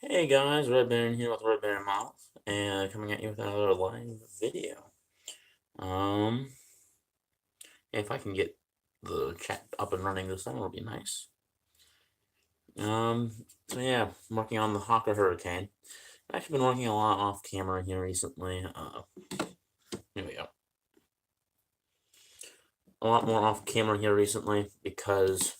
Hey guys, Red Baron here with Red Baron Mouth, and coming at you with another live video. Um, if I can get the chat up and running this time, it'll be nice. So yeah, I'm working on the Hurricane. I've actually been working a lot off camera here recently. Here we go. A lot more off camera here recently because,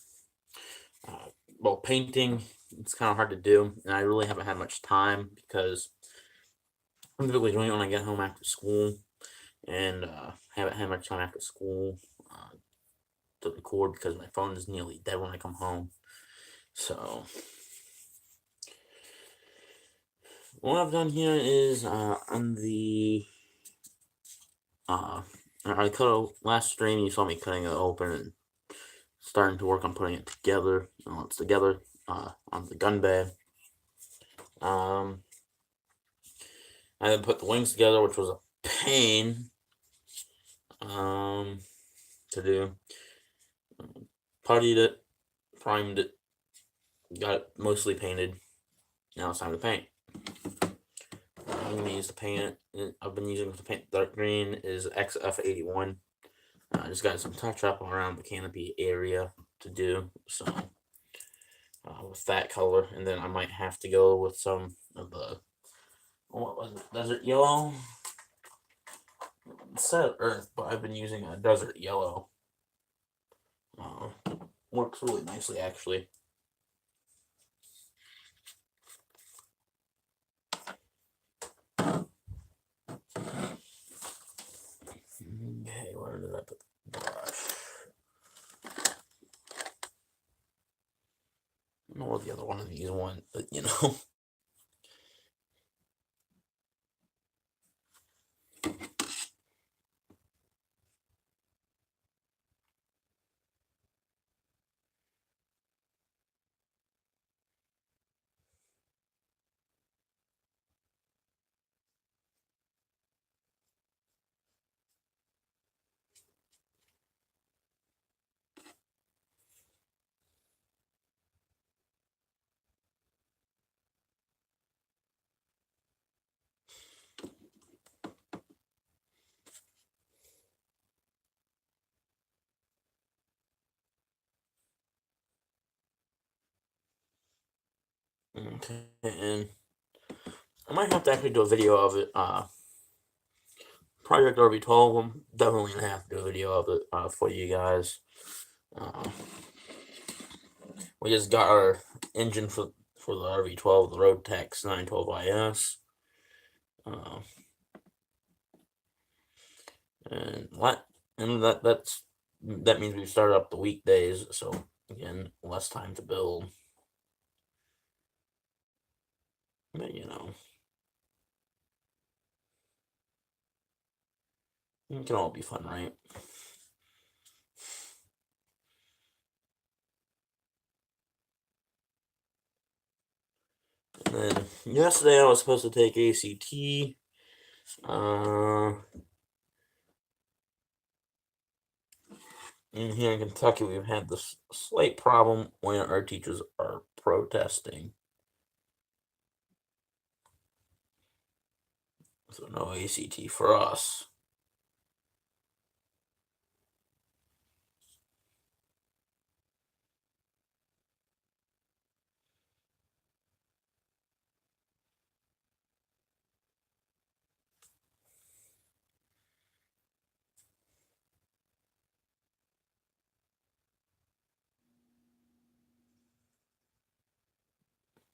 well, painting, it's kind of hard to do, and I really haven't had much time because I'm typically doing it when I get home after school, and haven't had much time after school to record because my phone is nearly dead when I come home. So what I've done here is on the I cut last stream. You saw me cutting it open and starting to work on putting it together. It's together on the gun bed. I then put the wings together, which was a pain to do. Puttied it, primed it, got it mostly painted. Now it's time to paint. I'm going to use to paint it. I've been using to paint dark green is XF81. I just got some touch up around the canopy area to do, so with that color, and then I might have to go with some of the, what was it, desert yellow? It said earth, but I've been using a desert yellow. Works really nicely, actually. Okay, where did I put the brush? I don't know what the other one of these went, but you know. Okay, and I might have to actually do a video of it. Project RV12, I'm definitely gonna have to do a video of it for you guys. We just got our engine for the RV12, the Roadtex 912IS. And what? And that means we started up the weekdays, so again, less time to build. But you know, it can all be fun, right? And then yesterday I was supposed to take ACT. In here in Kentucky, we've had this slight problem when our teachers are protesting. So no ACT for us.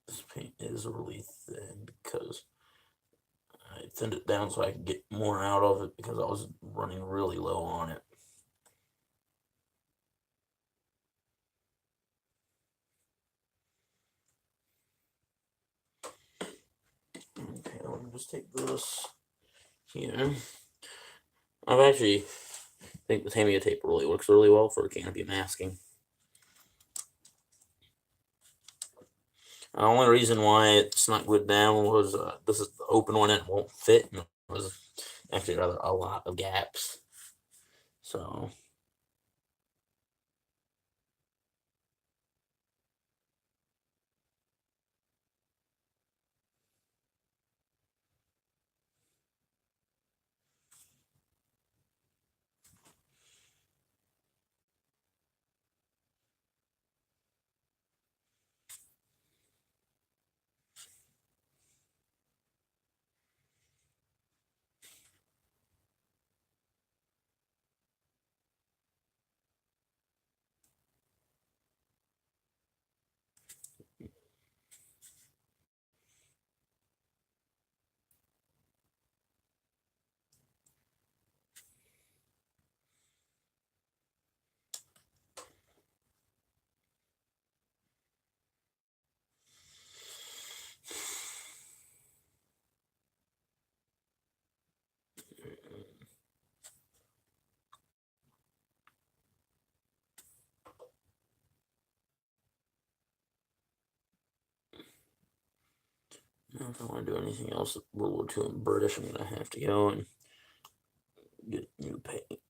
This paint is really thin because I thinned it down so I could get more out of it because I was running really low on it. Okay, let me just take this here. I've actually think the Tamiya tape really works really well for canopy masking. The only reason why it's not glued down was this is the open one and it won't fit, and it was actually rather a lot of gaps. So Now, if I want to do anything else World War II and British, I'm gonna have to go and get new paint.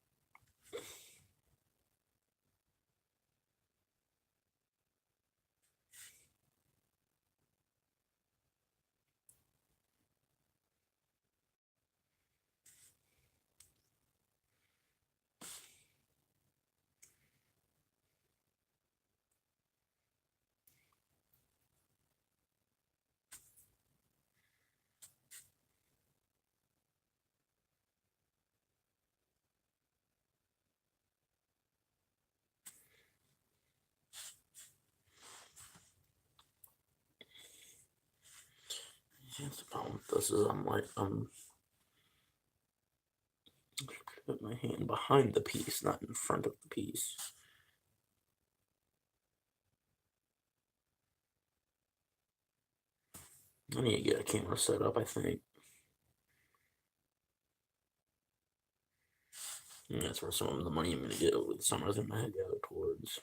That's the problem with this is I'm put my hand behind the piece, not in front of the piece. I need to get a camera set up, I think. And that's where some of the money I'm going to get over the summer is going to go towards.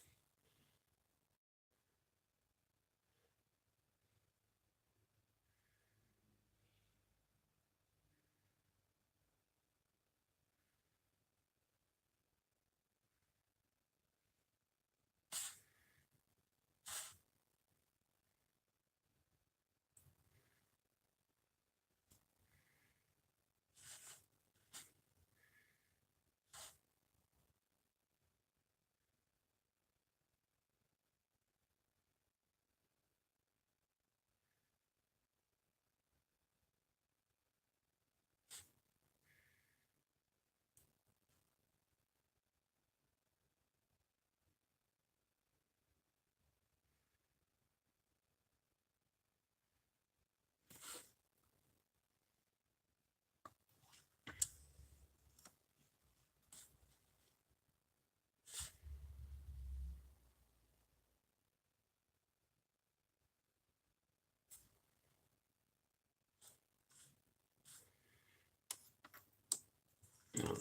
Now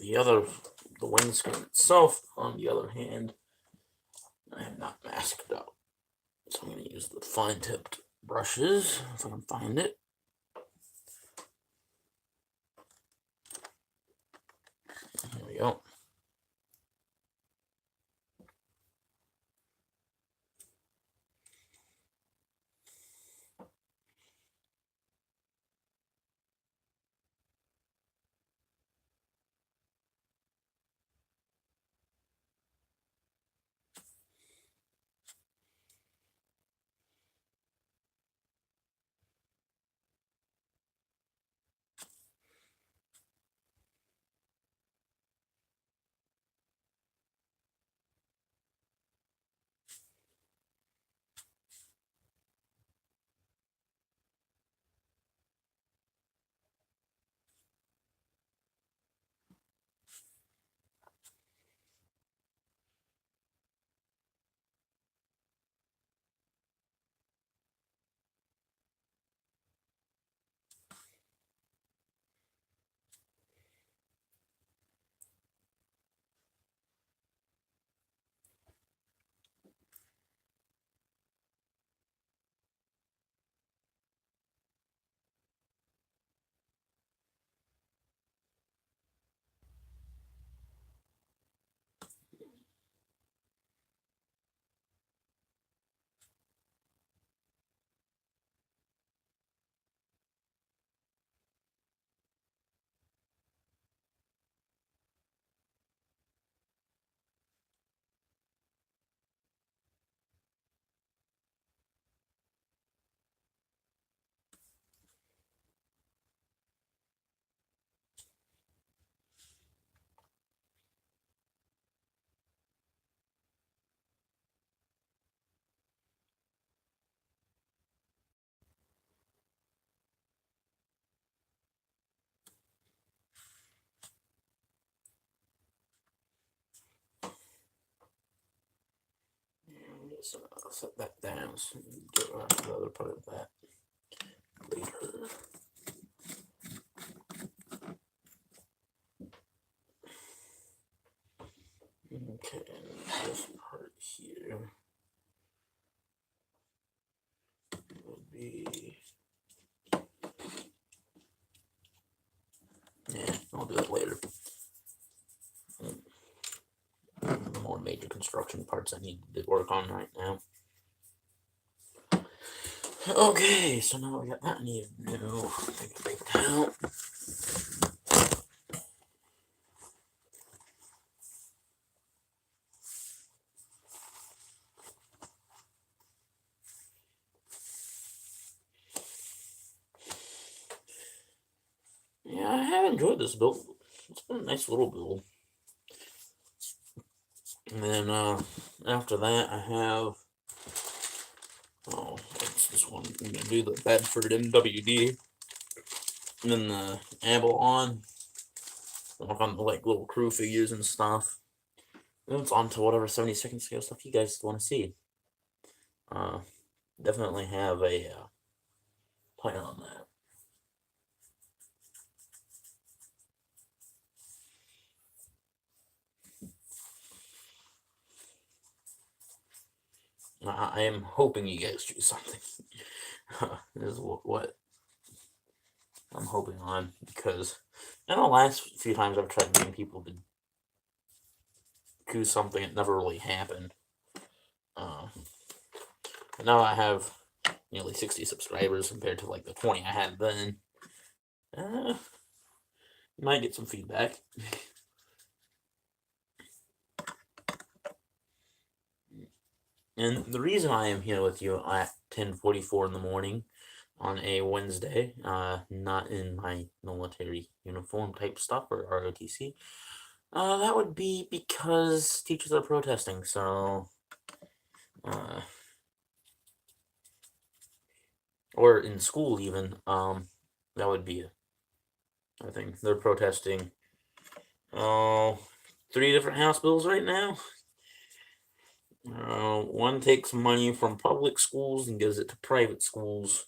the windscreen itself, on the other hand, I have not masked out. So I'm going to use the fine tipped brushes if I can find it. Here we go. So I'll set that down so we can get around to the other part of that later. Okay, and this part here would be do that later. The more major construction parts I need to work on right now. Okay, so now we got that. I need a new bank account. Yeah, I have enjoyed this build. It's been a nice little build. And then after that, I have what's this one? I'm gonna do the Bedford MWD, and then the Avalon. Work on the like little crew figures and stuff. Then it's on to whatever 70-second scale stuff you guys want to see. Definitely have a plan on that. I am hoping you guys choose something. This is what I'm hoping on, because in the last few times I've tried getting people to choose something, it never really happened. But now I have nearly 60 subscribers compared to like the 20 I had then. You might get some feedback. And the reason I am here with you at 10:44 in the morning on a Wednesday, not in my military uniform type stuff or ROTC, that would be because teachers are protesting. So, or in school even, that would be I think they're protesting. 3 different House bills right now. One takes money from public schools and gives it to private schools.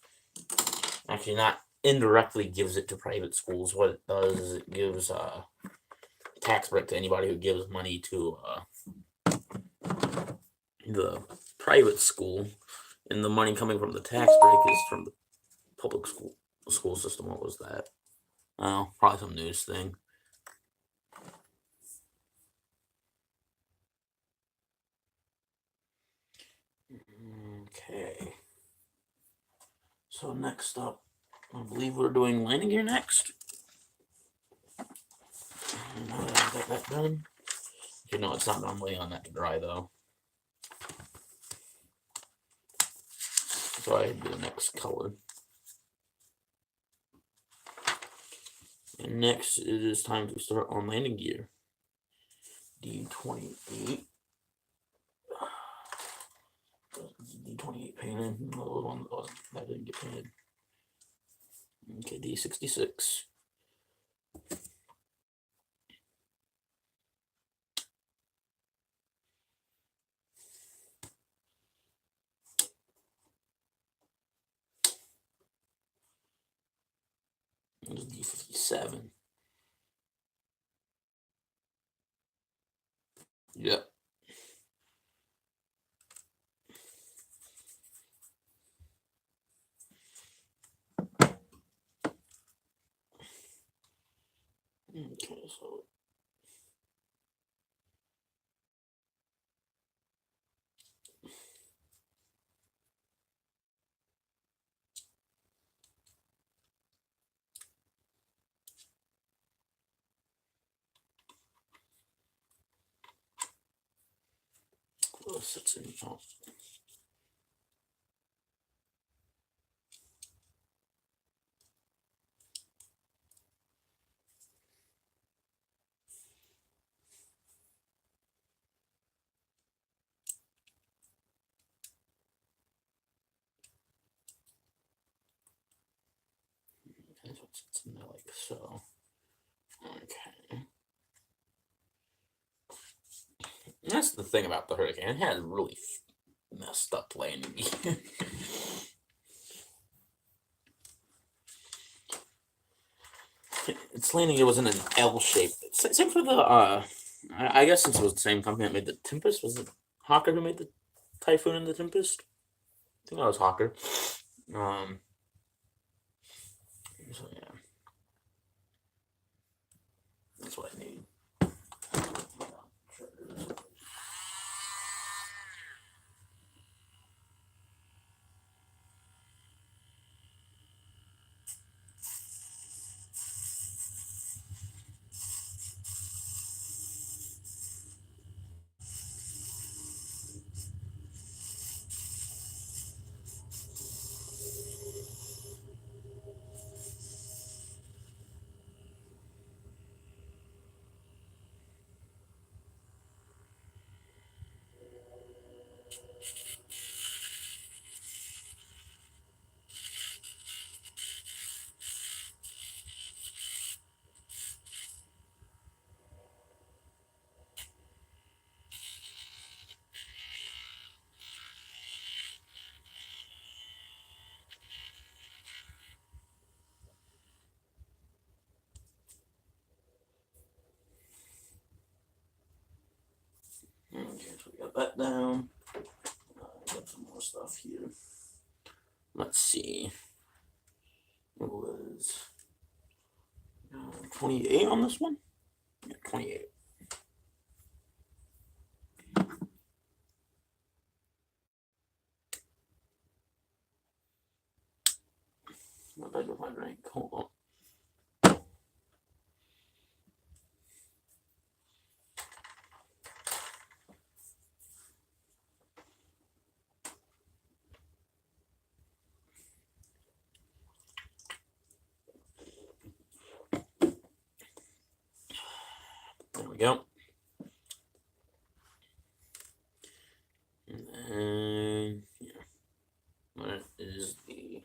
Actually, not indirectly gives it to private schools. What it does is it gives a tax break to anybody who gives money to the private school, and the money coming from the tax break is from the public school system. What was that? Oh, probably some news thing. Okay. So next up, I believe we're doing landing gear next. Now that I got that done. You know, it's not done. Waiting on that to dry though. So I do the next color. And next it is time to start on landing gear. D28. D28 painted. No, one that didn't get painted. Okay, D66. D57. Yep. Okay, so close it's in. Oh. Okay, so it's in there like so. Okay. That's the thing about the Hurricane. It had really messed up landing gear. Its landing gear was in an L shape. Same for the I guess since it was the same company that made the Tempest, was it Hawker who made the Typhoon and the Tempest? I think that was Hawker. So yeah. got that down. Got some more stuff here. Let's see. It was 28 on this one? Yeah, 28. What did I do with my drink? Hold on. There we go. And then, yeah, that is the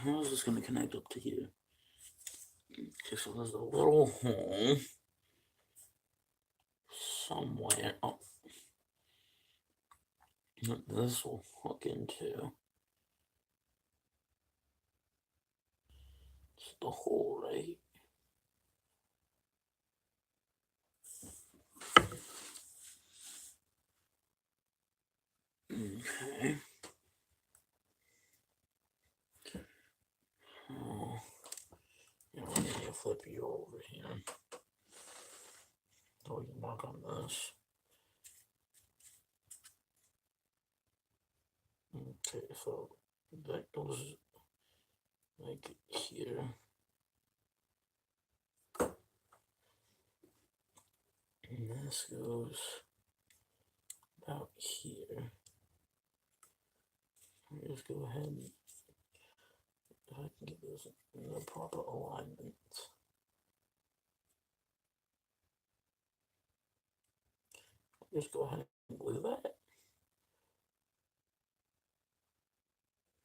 how is this going to connect up to here? Okay, so there's a little hole somewhere. Oh, that this will hook into. It's the hole, right? Okay. Oh, yeah, we need to flip you over here so we can work on this. Okay, so that goes like here. And this goes about here. Just go ahead and if I can get this in the proper alignment. Just go ahead and glue that.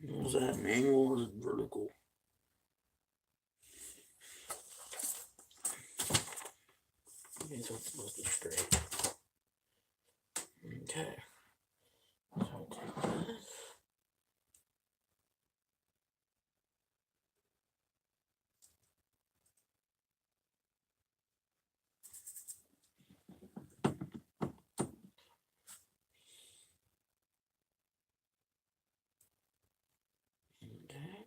Was that an angle or is it vertical? Okay, so it's supposed to be straight. Okay. So I'll take this. Okay.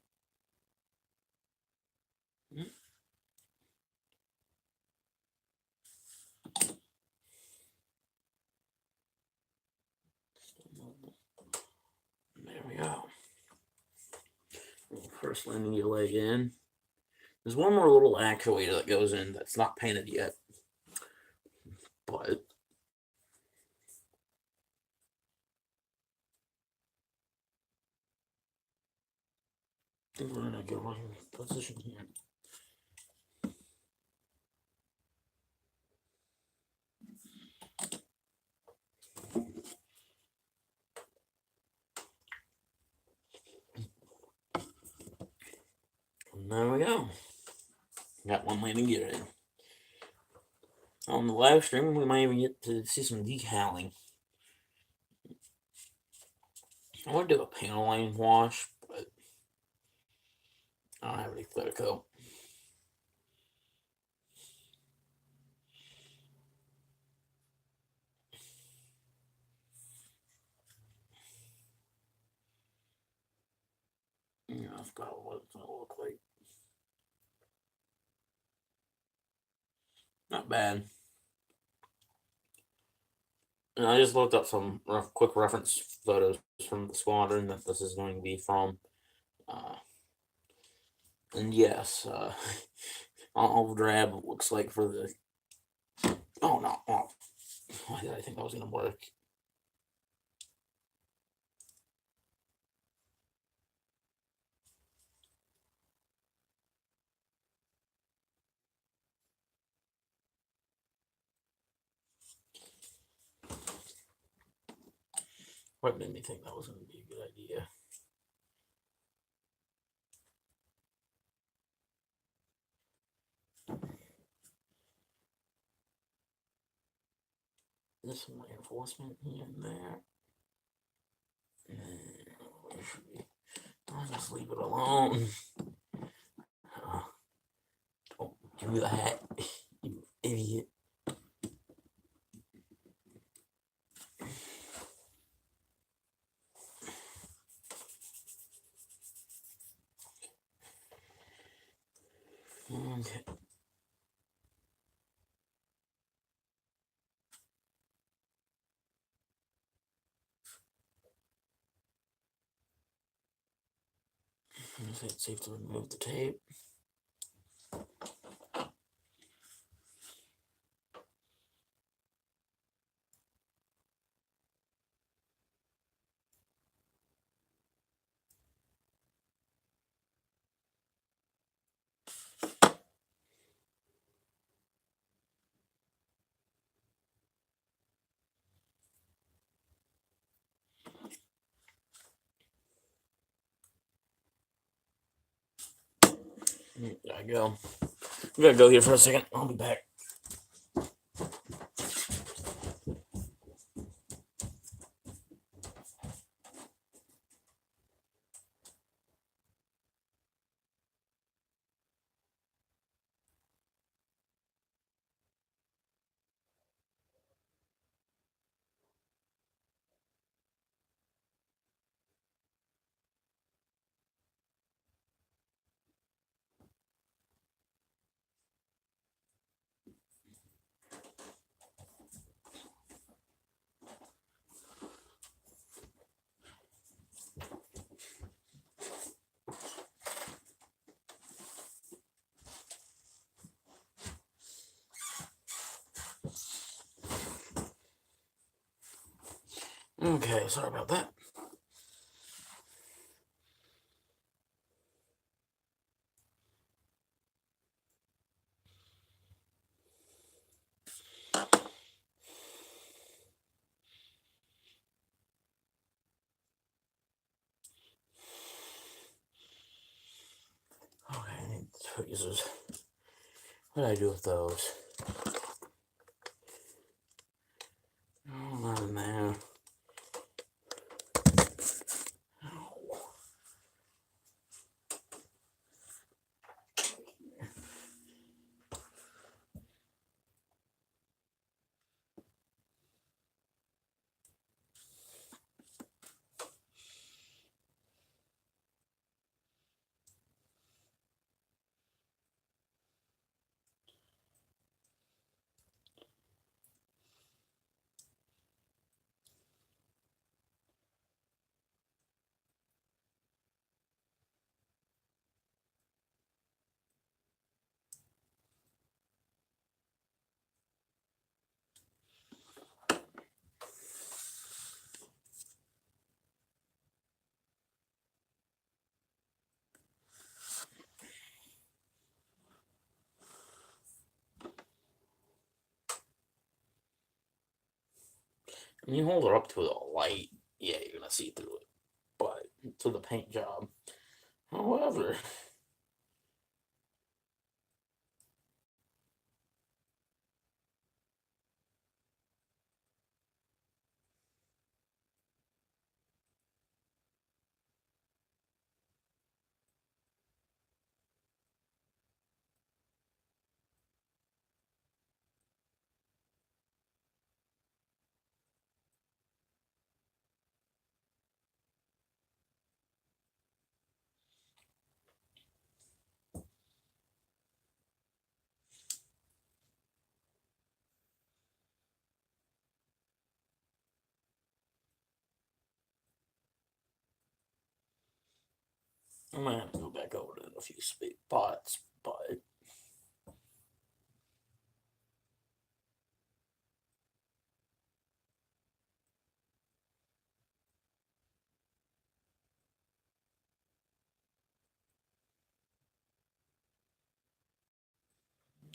There we go. First landing your leg in. There's one more little actuator that goes in that's not painted yet. But we're gonna go right in position here. And there we go. Got one landing gear in. On the live stream, we might even get to see some decaling. I want to do a panel line wash, but I don't have any clear coat. Yeah, I forgot what it's gonna look like. Not bad. And I just looked up some quick reference photos from the squadron that this is going to be from. Uh, and yes, I'll drab looks like for the. Oh no! Oh, why did I think that was gonna work? What made me think that was gonna be a good idea? There's some reinforcement here and there. I'll just leave it alone. Don't do that, you idiot. Okay. It's safe to remove the tape. There I go. I'm gonna go here for a second. I'll be back. Okay, sorry about that. Okay, I need tweezers. What did I do with those? Oh, not in there. When you hold it up to the light, yeah, you're gonna see through it. But to the paint job, however, I might have to go back over to a few spots, but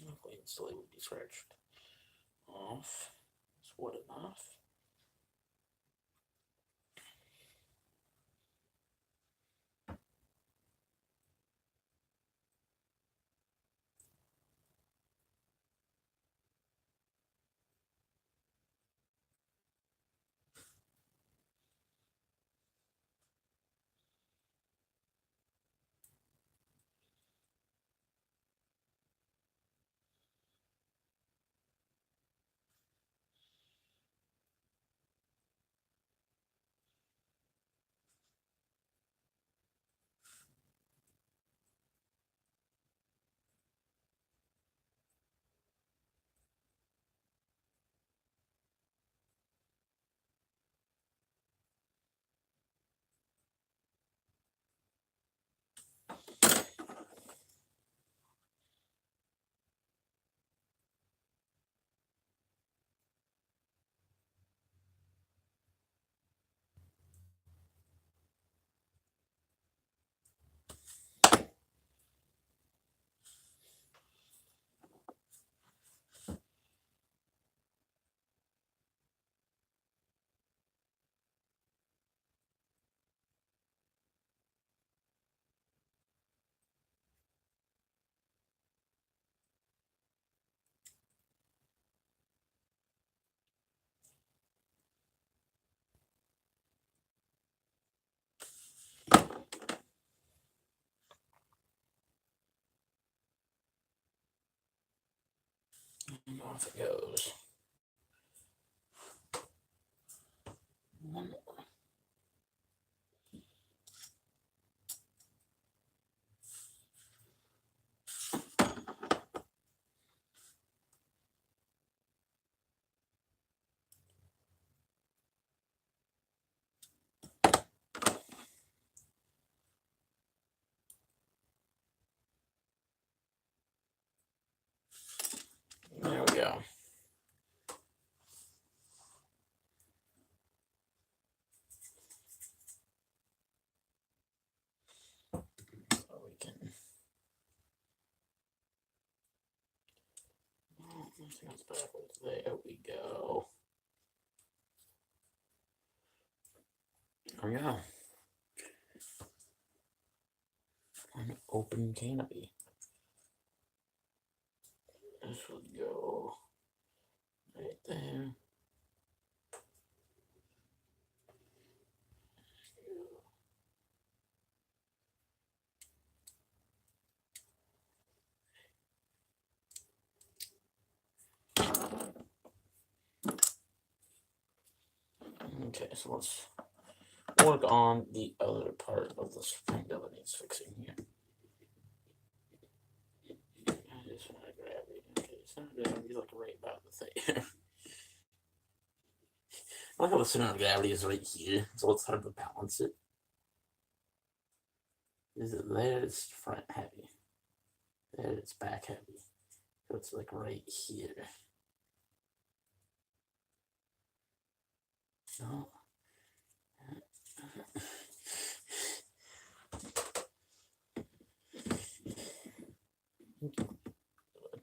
hopefully it still would be scratched off. It's wood enough. And off it goes. One more. There we go. So we can. Oh, this goes backwards. There we go. There we go. An open canopy. This would go right there. Okay, so let's work on the other part of the spring that needs fixing here. I just want to grab it. Okay, center of gravity is like right about the thing. I like how the center of gravity is right here, so it's hard to balance it. Is it there? It's front heavy. There, it's back heavy. So it's like right here. No.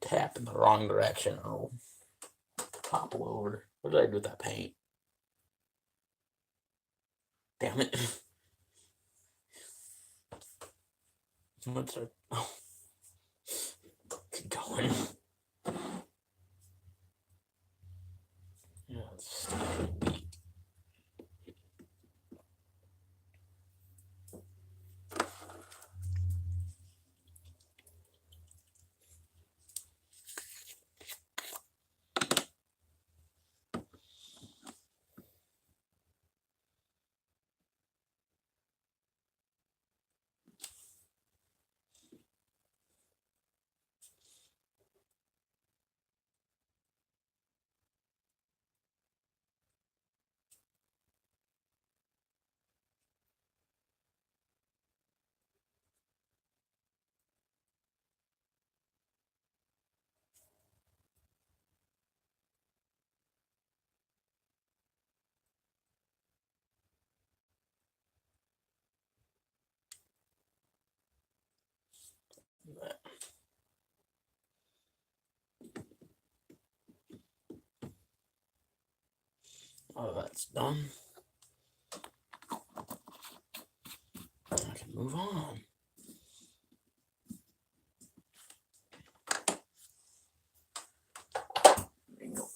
Tap in the wrong direction. I'll topple over. What did I do with that paint? Damn it. What's our. Oh. Keep going. Yeah, it's Oh, that's done. I can move on. There you go.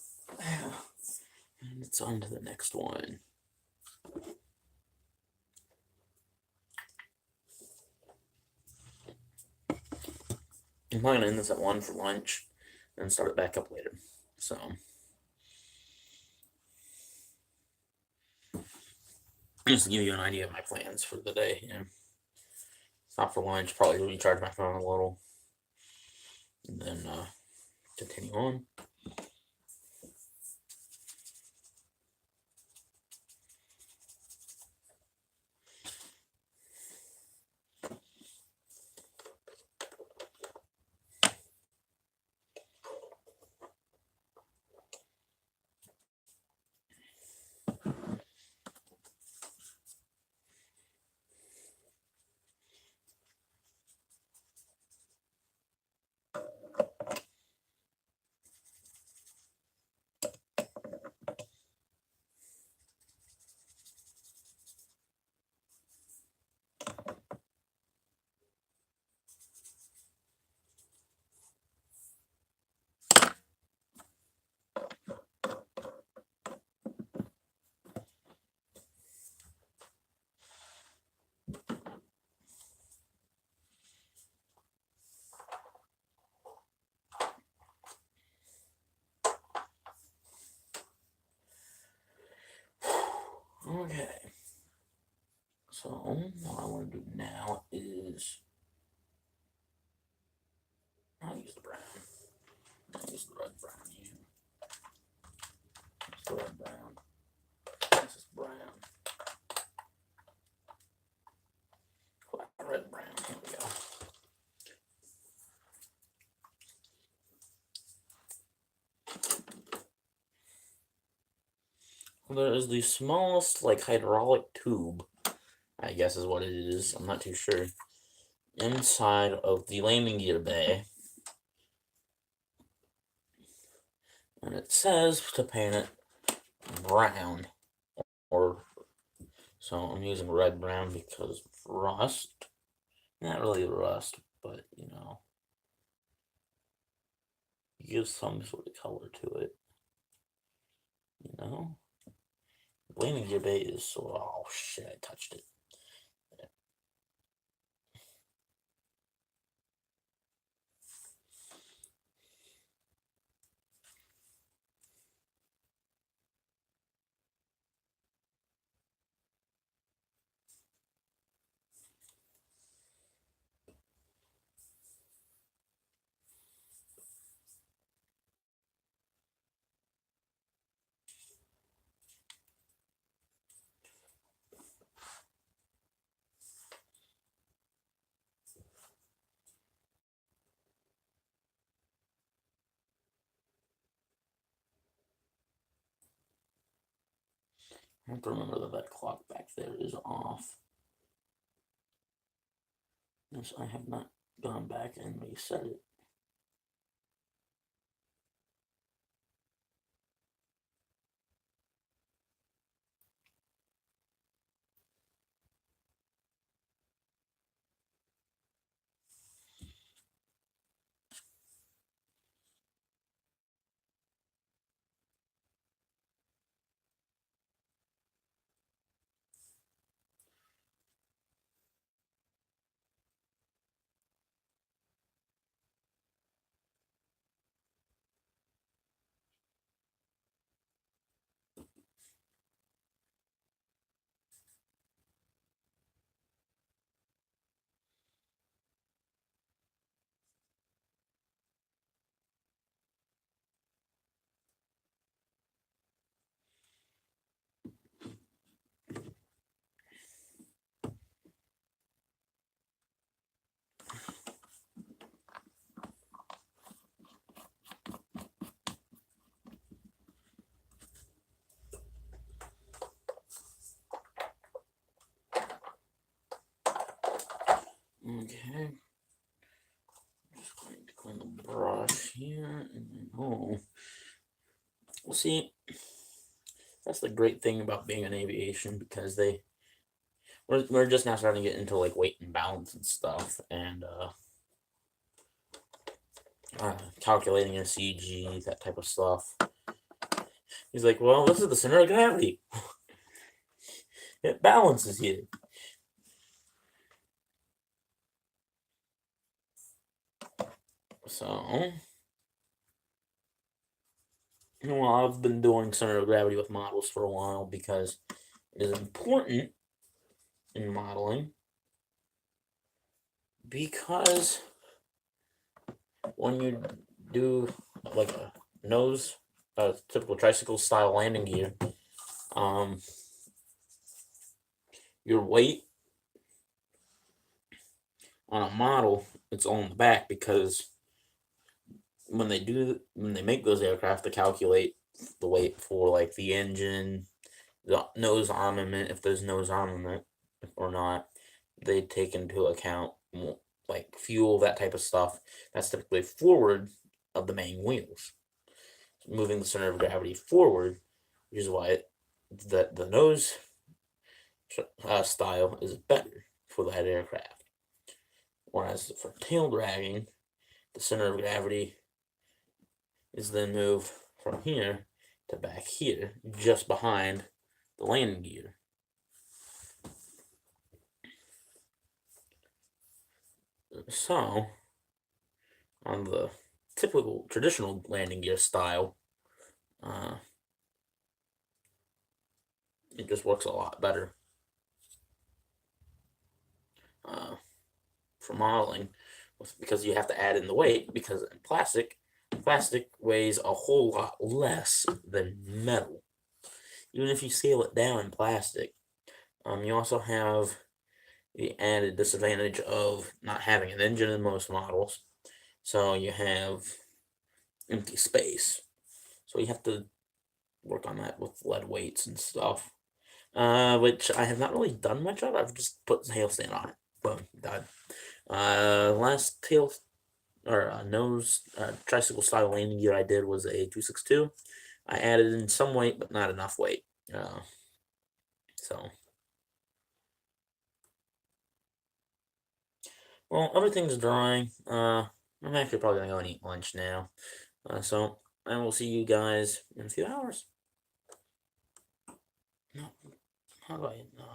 And it's on to the next one. I'm probably gonna end this at 1 for lunch and start it back up later. So just to give you an idea of my plans for the day. You know, stop for lunch, probably recharge my phone a little, and then continue on. Okay. So what I want to do now is I'll use the brown. I'll use the red brown here. It's the red brown. This is brown. Red brown. Here we go. There is the smallest, like, hydraulic tube, I guess is what it is. I'm not too sure. Inside of the landing gear bay. And it says to paint it brown. Or, so I'm using red brown because rust. Not really rust, but, you know, gives some sort of color to it. You know? Landing gear bay is so. Oh shit, I touched it. I have to remember that that clock back there is off. Yes, I have not gone back and reset it. Okay. Just going to clean the brush here and then we'll see. That's the great thing about being in aviation, because we're just now starting to get into like weight and balance and stuff, and calculating your CG, that type of stuff. He's like, well, this is the center of gravity. It balances you. So, well, I've been doing center of gravity with models for a while because it is important in modeling, because when you do like a typical tricycle style landing gear, um, your weight on a model, it's on the back, because when they make those aircraft, to calculate the weight for like the engine, the nose armament, if there's nose armament or not, they take into account like fuel, that type of stuff. That's typically forward of the main wheels, moving the center of gravity forward, which is why the nose style is better for that aircraft. Whereas for tail dragging, the center of gravity is then moved from here to back here, just behind the landing gear. So, on the typical traditional landing gear style, it just works a lot better for modeling, because you have to add in the weight, because in plastic weighs a whole lot less than metal. Even if you scale it down in plastic, you also have the added disadvantage of not having an engine in most models, so you have empty space. So you have to work on that with lead weights and stuff, which I have not really done much of. I've just put the tail stand on it. Boom, done. Last tail or nose tricycle style landing gear I did was a 262. I added in some weight, but not enough weight. So, well, everything's drying. I'm actually probably gonna go and eat lunch now. So I will see you guys in a few hours. No, how do I? No.